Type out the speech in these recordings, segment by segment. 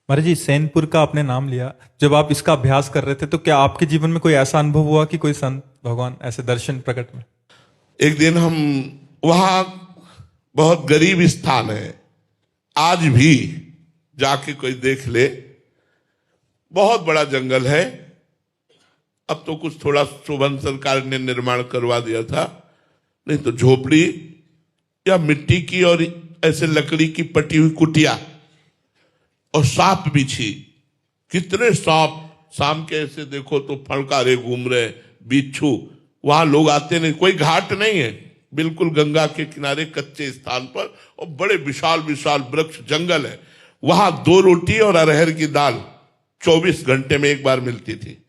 महाराज जी, सैनपुर का आपने नाम लिया। जब आप इसका अभ्यास कर रहे थे तो क्या आपके जीवन में कोई ऐसा अनुभव हुआ कि कोई संत भगवान ऐसे दर्शन प्रकट में? एक दिन हम वहां, बहुत गरीब स्थान है, आज भी जाके कोई देख ले, बहुत बड़ा जंगल है। अब तो कुछ थोड़ा शोभन सरकार ने निर्माण करवा दिया था, नहीं तो झोपड़ी या मिट्टी की और ऐसे लकड़ी की पटी हुई कुटिया, और सांप बिछी। कितने सांप, शाम के ऐसे देखो तो फड़कारे घूम रहे, बिच्छू। वहां लोग आते नहीं, कोई घाट नहीं है, बिल्कुल गंगा के किनारे कच्चे स्थान पर, और बड़े विशाल विशाल वृक्ष, जंगल है। वहां 2 रोटी और अरहर की दाल 24 घंटे में एक बार मिलती थी।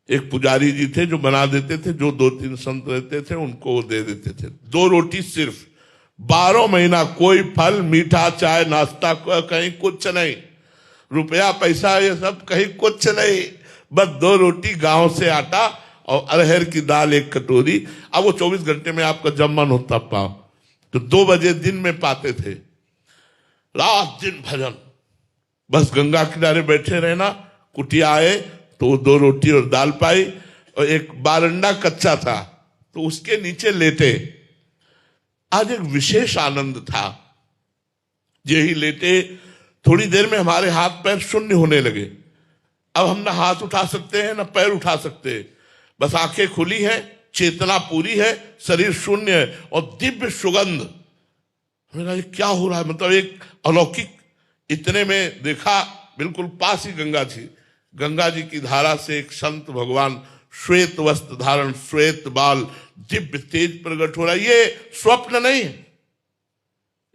एक पुजारी जी थे जो बना देते थे, जो 2-3 संत रहते थे उनको वो दे देते थे। 2 रोटी सिर्फ, 12 महीना कोई फल, मीठा, चाय, नाश्ता, कहीं कुछ नहीं, रुपया पैसा ये सब कहीं कुछ नहीं, बस 2 रोटी, गांव से आटा और अरहर की दाल 1 कटोरी। अब वो 24 घंटे में आपका जब मन होता पाओ, तो 2 बजे दिन में पाते थे। रात दिन भजन, बस गंगा किनारे बैठे रहना। कुटिया आए तो 2 रोटी और दाल पाई, और एक बारंडा कच्चा था तो उसके नीचे लेटे। आज एक विशेष आनंद था। यही लेटे, थोड़ी देर में हमारे हाथ पैर शून्य होने लगे। अब हम ना हाथ उठा सकते हैं ना पैर उठा सकते हैं, बस आंखें खुली हैं, चेतना पूरी है, शरीर शून्य है, और दिव्य सुगंध। मेरा ये क्या हो रहा है, मतलब एक अलौकिक। इतने में देखा, बिल्कुल पास ही गंगा थी। गंगा जी की धारा से एक संत भगवान, श्वेत वस्त्र धारण, श्वेत बाल, दिव्य तेज प्रकट हो रहा है। ये स्वप्न नहीं है,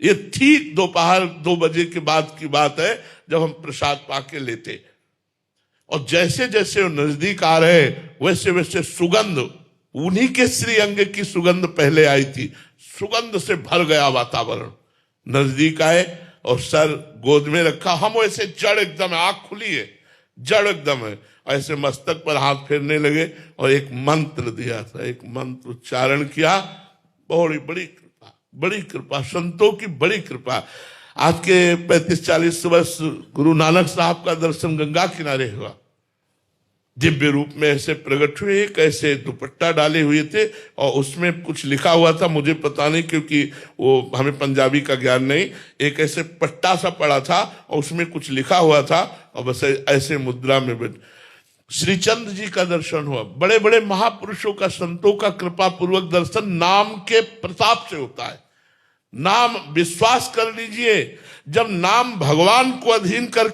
ये ठीक दोपहर 2 बजे के बाद की बात है, जब हम प्रसाद पाके लेते। और जैसे जैसे वो नजदीक आ रहे, वैसे वैसे सुगंध, उन्हीं के श्रीअंग की सुगंध पहले आई थी, सुगंध से भर गया वातावरण। नजदीक आए और सर गोद में रखा, हम वैसे जड़ एकदम, आंख खुली है, जड़ एकदम है, ऐसे मस्तक पर हाथ फेरने लगे और एक मंत्र दिया था, एक मंत्र उच्चारण किया। बड़ी बड़ी कृपा, बड़ी कृपा, संतों की बड़ी कृपा। आज के 35-40 वर्ष गुरु नानक साहब का दर्शन गंगा किनारे हुआ। दिव्य रूप में ऐसे प्रकट हुए, एक ऐसे दुपट्टा डाले हुए थे, और उसमें कुछ लिखा हुआ था, मुझे पता नहीं क्योंकि वो हमें पंजाबी का ज्ञान नहीं। एक ऐसे पट्टा सा पड़ा था और उसमें कुछ लिखा हुआ था, और बस ऐसे मुद्रा में बैठ। श्रीचंद्र जी का दर्शन हुआ। बड़े बड़े महापुरुषों का, संतों का कृपा पूर्वक दर्शन नाम के प्रताप से होता है। नाम, विश्वास कर लीजिए, जब नाम भगवान को अधीन कर